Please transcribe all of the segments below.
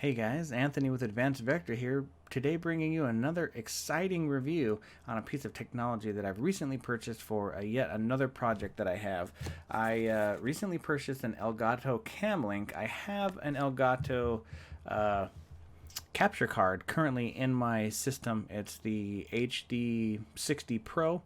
Hey guys, Anthony with Advanced Vector here, today bringing you another exciting review on a piece of technology that I've recently purchased for yet another project that I have. I recently purchased an Elgato Cam Link. I have an Elgato capture card currently in my system. It's the HD60 Pro,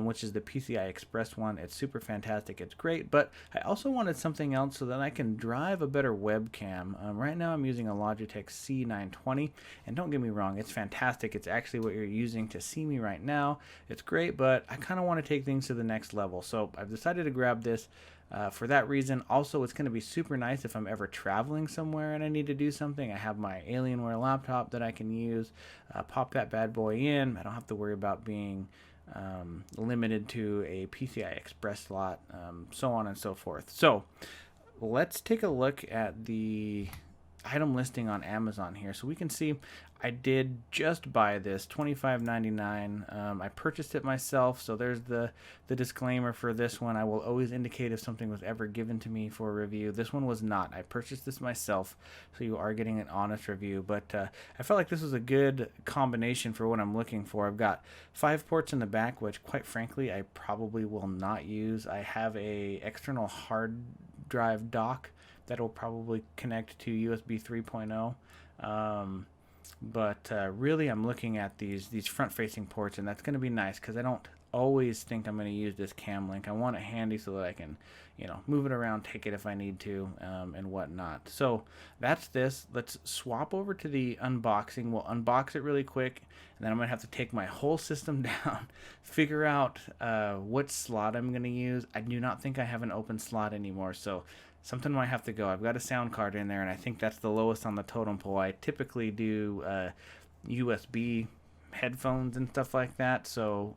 which is the PCI Express one. It's super fantastic. It's great, but I also wanted something else so that I can drive a better webcam. Right now I'm using a Logitech C920, and don't get me wrong, it's fantastic. It's actually what you're using to see me right now. It's great, but I kind of want to take things to the next level, so I've decided to grab this. For that reason, also, it's going to be super nice if I'm ever traveling somewhere and I need to do something. I have my Alienware laptop that I can use, pop that bad boy in. I don't have to worry about being limited to a PCI Express slot, so on and so forth. So let's take a look at the item listing on Amazon here, so we can see I did just buy this $25.99. I purchased it myself, so there's the disclaimer for this one. I will always indicate if something was ever given to me for a review. This one was not. I purchased this myself, so you are getting an honest review, but I felt like this was a good combination for what I'm looking for. I've got 5 ports in the back, which quite frankly I probably will not use. I have a external hard drive dock that will probably connect to USB 3.0. But really I'm looking at these front-facing ports, and that's going to be nice because I don't always think I'm going to use this cam link. I want it handy so that I can, move it around, take it if I need to, and whatnot. So that's this. Let's swap over to the unboxing. We'll unbox it really quick, and then I'm going to have to take my whole system down, figure out what slot I'm going to use. I do not think I have an open slot anymore, so something might have to go. I've got a sound card in there, and I think that's the lowest on the totem pole. I typically do USB headphones and stuff like that, so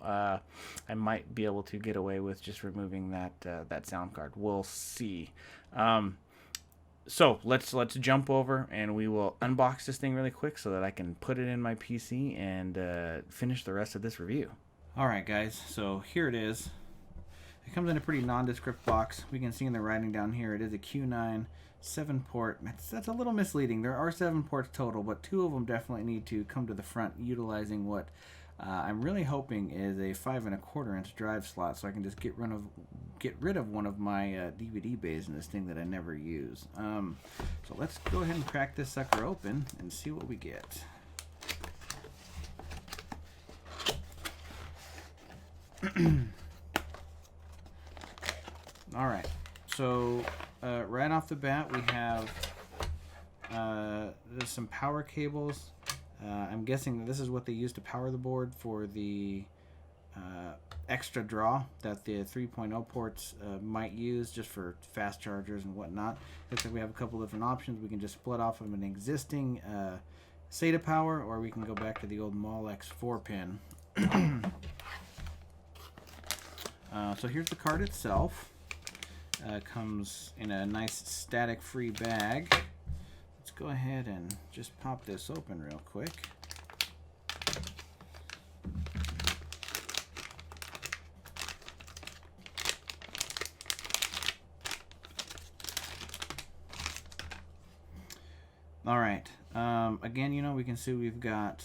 I might be able to get away with just removing that sound card. We'll see. So let's jump over, and we will unbox this thing really quick so that I can put it in my PC and finish the rest of this review. All right, guys. So here it is. It comes in a pretty nondescript box. We can see in the writing down here it is a QNINE 7-port. That's a little misleading. There are 7 ports total, but 2 of them definitely need to come to the front utilizing what I'm really hoping is a 5¼ drive slot, so I can just get rid of one of my DVD bays in this thing that I never use. So let's go ahead and crack this sucker open and see what we get. All right, so right off the bat we have there's some power cables. I'm guessing that this is what they use to power the board for the extra draw that the 3.0 ports might use just for fast chargers and whatnot. Looks like we have a couple different options. We can just split off of an existing SATA power, or we can go back to the old Molex 4-pin. So here's the card itself. Comes in a nice static-free bag. Let's go ahead and just pop this open real quick. All right. Again, we can see we've got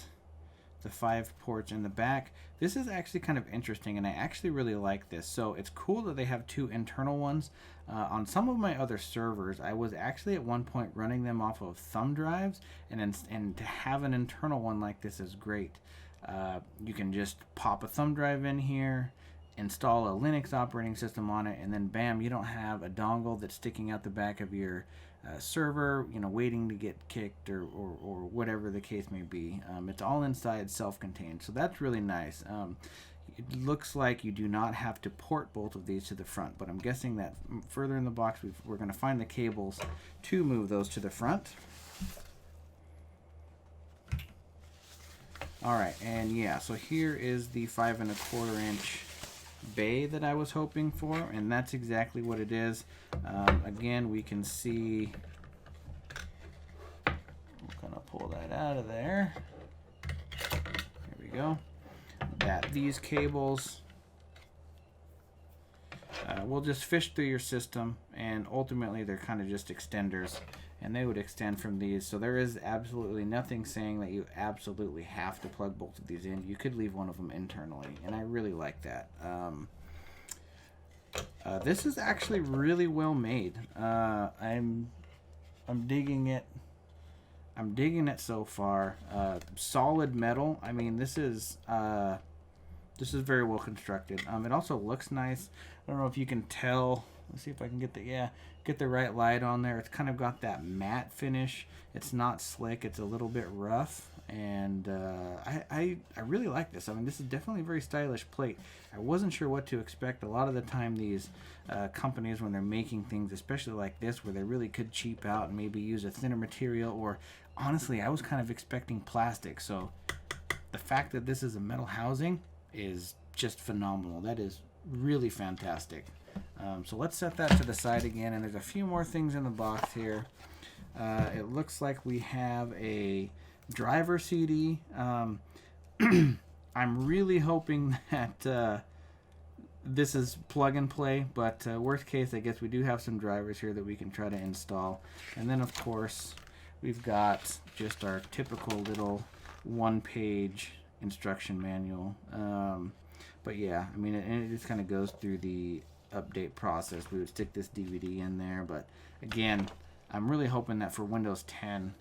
the 5 ports in the back. This is actually kind of interesting, and I actually really like this. So it's cool that they have 2 internal ones. On some of my other servers, I was actually at one point running them off of thumb drives, and to have an internal one like this is great. You can just pop a thumb drive in here, install a Linux operating system on it, and then bam, you don't have a dongle that's sticking out the back of your server, waiting to get kicked or whatever the case may be. It's all inside, self-contained, so that's really nice. It looks like you do not have to port both of these to the front, but I'm guessing that further in the box we're going to find the cables to move those to the front. Alright, and yeah, so here is the 5¼ bay that I was hoping for, and that's exactly what it is. Again, we can see, I'm gonna pull that out of there. There we go. That these cables will just fish through your system, and ultimately they're kind of just extenders, and they would extend from these. So there is absolutely nothing saying that you absolutely have to plug both of these in. You could leave one of them internally, and I really like that. This is actually really well made. I'm digging it. I'm digging it so far. Solid metal. I mean, this is very well constructed. It also looks nice. I don't know if you can tell. Let's see if I can get the right light on there. It's kind of got that matte finish. It's not slick. It's a little bit rough, and I really like this. I mean, this is definitely a very stylish plate. I wasn't sure what to expect. A lot of the time, these companies, when they're making things, especially like this, where they really could cheap out and maybe use a thinner material, or honestly, I was kind of expecting plastic. So the fact that this is a metal housing is just phenomenal. That is really fantastic. So let's set that to the side again, and there's a few more things in the box here. It looks like we have a driver CD. I'm really hoping that this is plug and play, but worst case, I guess we do have some drivers here that we can try to install. And then, of course, we've got just our typical little one-page instruction manual. But yeah, I mean, it just kind of goes through the update process. We would stick this DVD in there, but again, I'm really hoping that for Windows 10,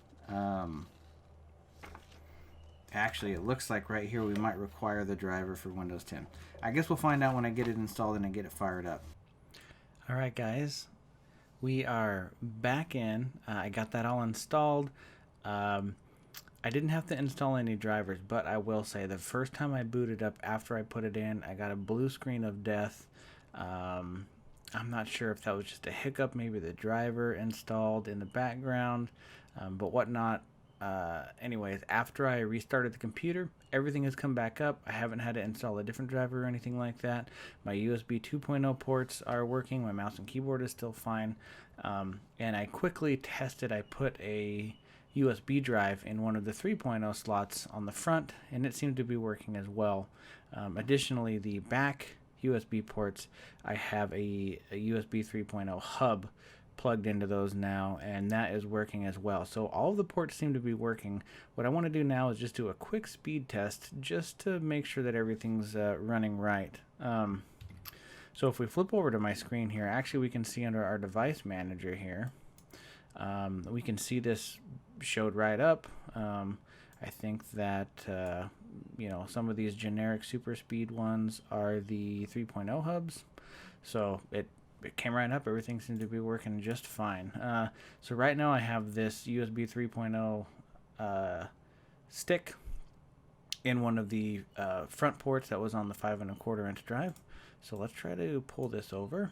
actually, it looks like right here we might require the driver for Windows 10. I guess we'll find out when I get it installed and I get it fired up. All right, guys, we are back in. I got that all installed. I didn't have to install any drivers, but I will say the first time I booted up after I put it in, I got a blue screen of death. I'm not sure if that was just a hiccup, maybe the driver installed in the background, but whatnot. Anyways, after I restarted the computer, everything has come back up. I haven't had to install a different driver or anything like that. My USB 2.0 ports are working. My mouse and keyboard is still fine. And I quickly tested. I put a USB drive in one of the 3.0 slots on the front, and it seemed to be working as well. Additionally, the back USB ports, I have a USB 3.0 hub plugged into those now, and that is working as well. So all of the ports seem to be working. What I want to do now is just do a quick speed test just to make sure that everything's running right. So if we flip over to my screen here, actually we can see under our device manager here, we can see this showed right up. I think that you know, some of these generic Superspeed ones are the 3.0 hubs, so it came right up. Everything seemed to be working just fine. So right now I have this USB 3.0 stick in one of the front ports that was on the 5.25 inch drive. So let's try to pull this over.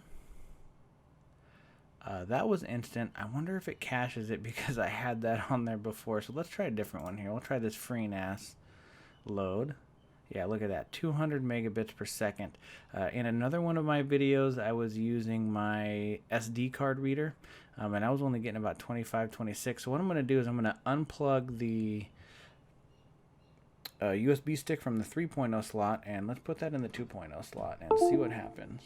That was instant. I wonder if it caches it because I had that on there before. So let's try a different one here. We'll try this FreeNAS load. Yeah, look at that, 200 megabits per second. In another one of my videos, I was using my SD card reader, and I was only getting about 25, 26. So what I'm going to do is I'm going to unplug the USB stick from the 3.0 slot, and let's put that in the 2.0 slot and see what happens.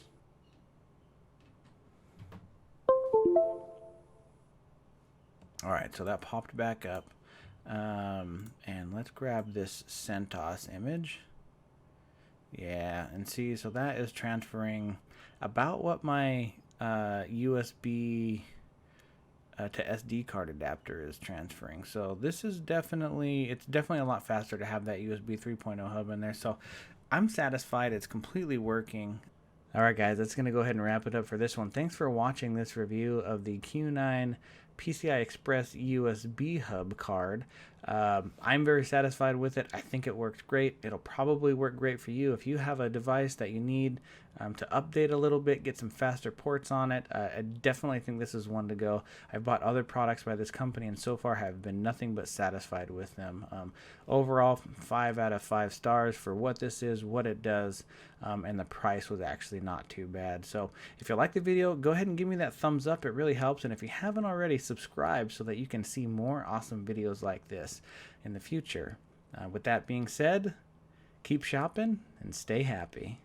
All right, so that popped back up. And let's grab this CentOS image. Yeah, and see, so that is transferring about what my USB to SD card adapter is transferring. So this is definitely, it's definitely a lot faster to have that USB 3.0 hub in there. So I'm satisfied it's completely working. All right, guys, that's going to go ahead and wrap it up for this one. Thanks for watching this review of the QNINE PCI Express USB hub card. I'm very satisfied with it. I think it works great. It'll probably work great for you if you have a device that you need to update a little bit, get some faster ports on it. I definitely think this is one to go. I've bought other products by this company and so far have been nothing but satisfied with them. Overall, 5 out of 5 stars for what this is, what it does, and the price was actually not too bad. So if you like the video, go ahead and give me that thumbs up. It really helps. And if you haven't already, subscribe so that you can see more awesome videos like this in the future. With that being said, keep shopping and stay happy.